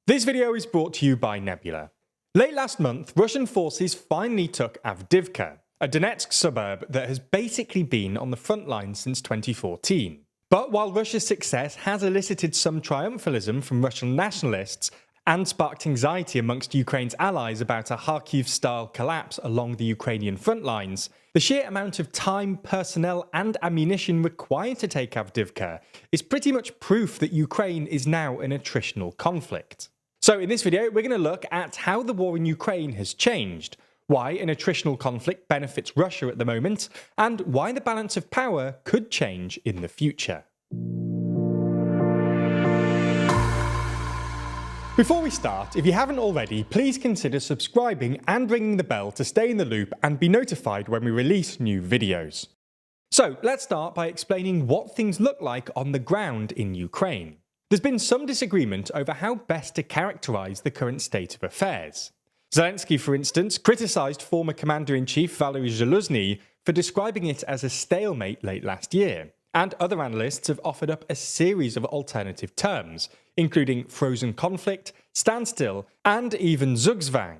This video is brought to you by Nebula. Late last month, Russian forces finally took Avdiivka, a Donetsk suburb that has basically been on the front line since 2014. But while Russia's success has elicited some triumphalism from Russian nationalists and sparked anxiety amongst Ukraine's allies about a Kharkiv-style collapse along the Ukrainian front lines, the sheer amount of time, personnel and ammunition required to take Avdiivka is pretty much proof that Ukraine is now an attritional conflict. So in this video, we're going to look at how the war in Ukraine has changed, why an attritional conflict benefits Russia at the moment, and why the balance of power could change in the future. Before we start, if you haven't already, please consider subscribing and ringing the bell to stay in the loop and be notified when we release new videos. So let's start by explaining what things look like on the ground in Ukraine. There's been some disagreement over how best to characterise the current state of affairs. Zelensky, for instance, criticised former Commander-in-Chief Valery Zaluzhny for describing it as a stalemate late last year, and other analysts have offered up a series of alternative terms, including frozen conflict, standstill, and even Zugzwang.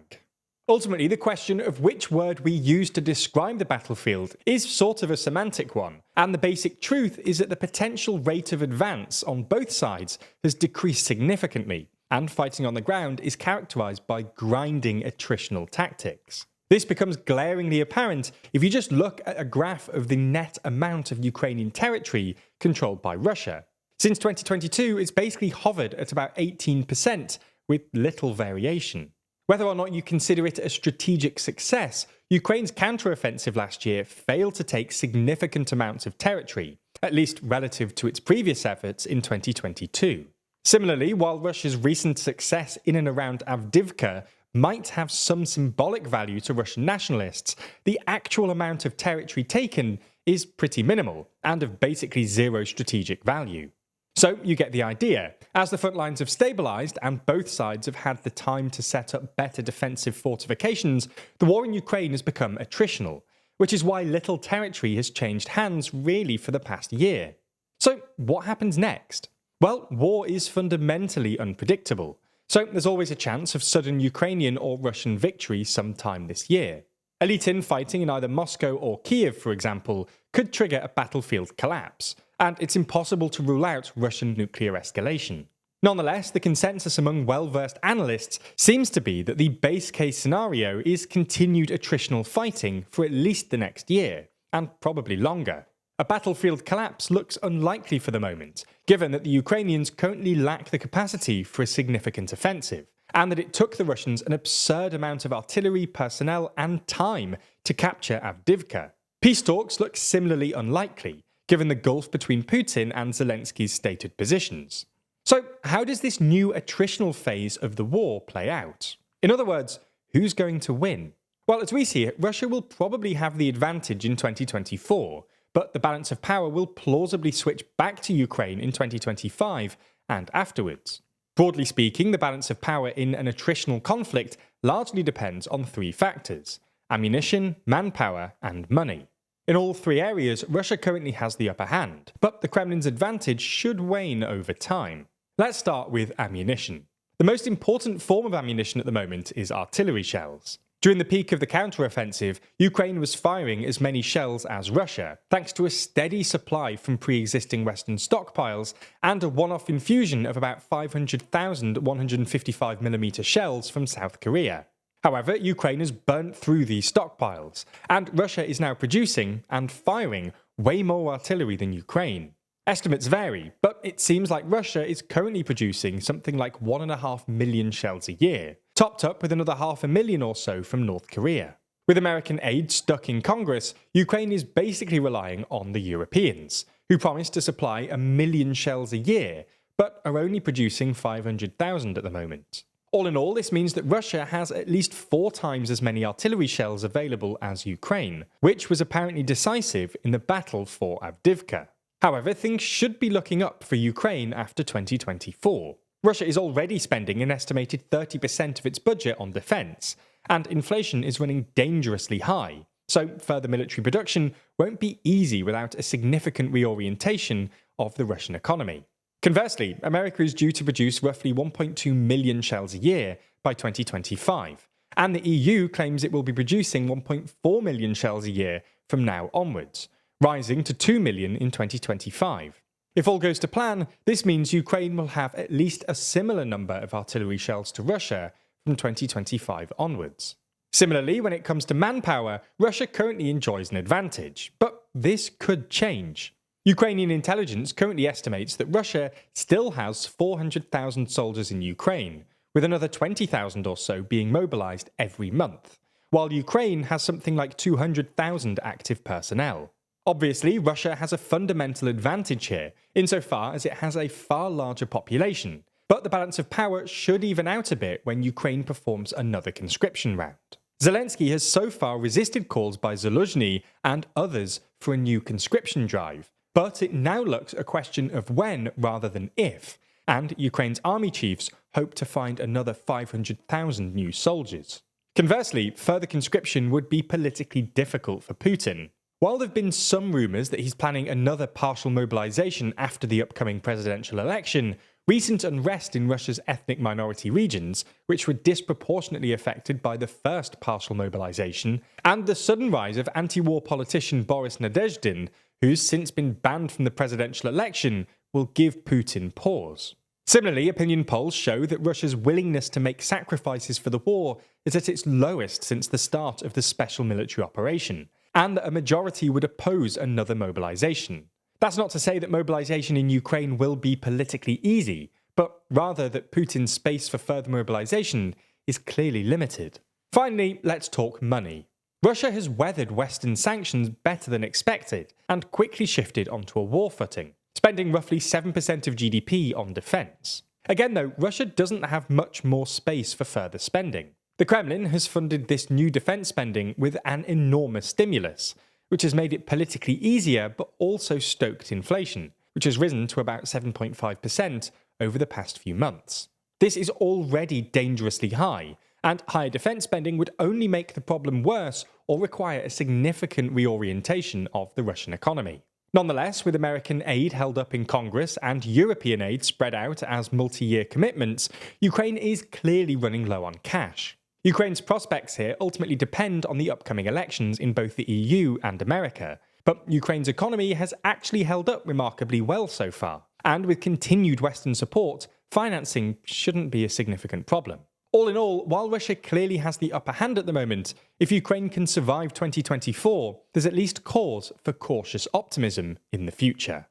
Ultimately, the question of which word we use to describe the battlefield is sort of a semantic one, and the basic truth is that the potential rate of advance on both sides has decreased significantly, and fighting on the ground is characterised by grinding attritional tactics. This becomes glaringly apparent if you just look at a graph of the net amount of Ukrainian territory controlled by Russia. Since 2022, it's basically hovered at about 18%, with little variation. Whether or not you consider it a strategic success, Ukraine's counter-offensive last year failed to take significant amounts of territory, at least relative to its previous efforts in 2022. Similarly, while Russia's recent success in and around Avdiivka might have some symbolic value to Russian nationalists, the actual amount of territory taken is pretty minimal and of basically zero strategic value. So you get the idea. As the front lines have stabilised and both sides have had the time to set up better defensive fortifications, the war in Ukraine has become attritional, which is why little territory has changed hands really for the past year. So what happens next? Well, war is fundamentally unpredictable, so there's always a chance of sudden Ukrainian or Russian victory sometime this year. Elite infighting in either Moscow or Kiev, for example, could trigger a battlefield collapse, and it's impossible to rule out Russian nuclear escalation. Nonetheless, the consensus among well-versed analysts seems to be that the base case scenario is continued attritional fighting for at least the next year, and probably longer. A battlefield collapse looks unlikely for the moment, given that the Ukrainians currently lack the capacity for a significant offensive, and that it took the Russians an absurd amount of artillery, personnel, and time to capture Avdiivka. Peace talks look similarly unlikely, given the gulf between Putin and Zelensky's stated positions. So, how does this new attritional phase of the war play out? In other words, who's going to win? Well, as we see it, Russia will probably have the advantage in 2024, but the balance of power will plausibly switch back to Ukraine in 2025 and afterwards. Broadly speaking, the balance of power in an attritional conflict largely depends on three factors: ammunition, manpower, and money. In all three areas, Russia currently has the upper hand, but the Kremlin's advantage should wane over time. Let's start with ammunition. The most important form of ammunition at the moment is artillery shells. During the peak of the counter-offensive, Ukraine was firing as many shells as Russia, thanks to a steady supply from pre-existing Western stockpiles and a one-off infusion of about 500,000 155mm shells from South Korea. However, Ukraine has burnt through these stockpiles, and Russia is now producing and firing way more artillery than Ukraine. Estimates vary, but it seems like Russia is currently producing something like 1.5 million shells a year, topped up with another 500,000 or so from North Korea. With American aid stuck in Congress, Ukraine is basically relying on the Europeans, who promised to supply 1 million shells a year, but are only producing 500,000 at the moment. All in all, this means that Russia has at least 4 times as many artillery shells available as Ukraine, which was apparently decisive in the battle for Avdiivka. However, things should be looking up for Ukraine after 2024. Russia is already spending an estimated 30% of its budget on defence, and inflation is running dangerously high, so further military production won't be easy without a significant reorientation of the Russian economy. Conversely, America is due to produce roughly 1.2 million shells a year by 2025, and the EU claims it will be producing 1.4 million shells a year from now onwards, rising to 2 million in 2025. If all goes to plan, this means Ukraine will have at least a similar number of artillery shells to Russia from 2025 onwards. Similarly, when it comes to manpower, Russia currently enjoys an advantage, but this could change. Ukrainian intelligence currently estimates that Russia still has 400,000 soldiers in Ukraine, with another 20,000 or so being mobilized every month, while Ukraine has something like 200,000 active personnel. Obviously, Russia has a fundamental advantage here, insofar as it has a far larger population, but the balance of power should even out a bit when Ukraine performs another conscription round. Zelensky has so far resisted calls by Zaluzhny and others for a new conscription drive, but it now looks a question of when rather than if, and Ukraine's army chiefs hope to find another 500,000 new soldiers. Conversely, further conscription would be politically difficult for Putin. While there have been some rumours that he's planning another partial mobilisation after the upcoming presidential election, recent unrest in Russia's ethnic minority regions, which were disproportionately affected by the first partial mobilisation, and the sudden rise of anti-war politician Boris Nadezhdin, who's since been banned from the presidential election, will give Putin pause. Similarly, opinion polls show that Russia's willingness to make sacrifices for the war is at its lowest since the start of the special military operation, and that a majority would oppose another mobilisation. That's not to say that mobilisation in Ukraine will be politically easy, but rather that Putin's space for further mobilisation is clearly limited. Finally, let's talk money. Russia has weathered Western sanctions better than expected and quickly shifted onto a war footing, spending roughly 7% of GDP on defence. Again though, Russia doesn't have much more space for further spending. The Kremlin has funded this new defence spending with an enormous stimulus, which has made it politically easier but also stoked inflation, which has risen to about 7.5% over the past few months. This is already dangerously high, and higher defence spending would only make the problem worse or require a significant reorientation of the Russian economy. Nonetheless, with American aid held up in Congress and European aid spread out as multi-year commitments, Ukraine is clearly running low on cash. Ukraine's prospects here ultimately depend on the upcoming elections in both the EU and America, but Ukraine's economy has actually held up remarkably well so far, and with continued Western support, financing shouldn't be a significant problem. All in all, while Russia clearly has the upper hand at the moment, if Ukraine can survive 2024, there's at least cause for cautious optimism in the future.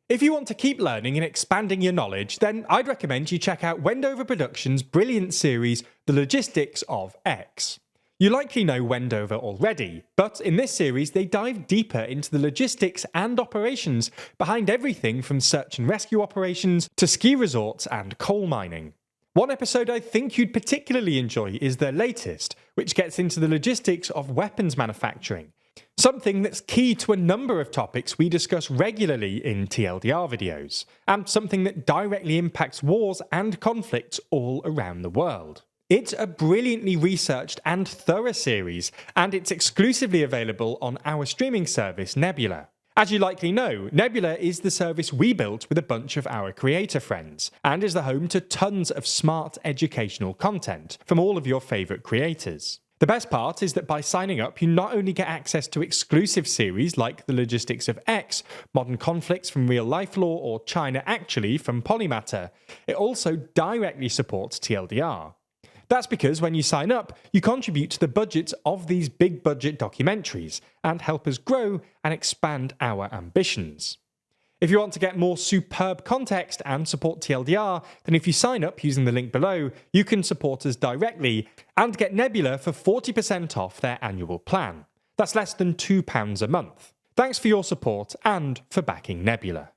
If you want to keep learning and expanding your knowledge, then I'd recommend you check out Wendover Productions' brilliant series, The Logistics of X. You likely know Wendover already, but in this series they dive deeper into the logistics and operations behind everything from search and rescue operations to ski resorts and coal mining. One episode I think you'd particularly enjoy is their latest, which gets into the logistics of weapons manufacturing, something that's key to a number of topics we discuss regularly in TLDR videos, and something that directly impacts wars and conflicts all around the world. It's a brilliantly researched and thorough series, and it's exclusively available on our streaming service Nebula. As you likely know, Nebula is the service we built with a bunch of our creator friends, and is the home to tons of smart educational content from all of your favourite creators. The best part is that by signing up, you not only get access to exclusive series like The Logistics of X, Modern Conflicts from Real Life Law, or China Actually from Polymatter, it also directly supports TLDR. That's because when you sign up, you contribute to the budgets of these big budget documentaries and help us grow and expand our ambitions. If you want to get more superb context and support TLDR, then if you sign up using the link below, you can support us directly and get Nebula for 40% off their annual plan. That's less than £2 a month. Thanks for your support and for backing Nebula.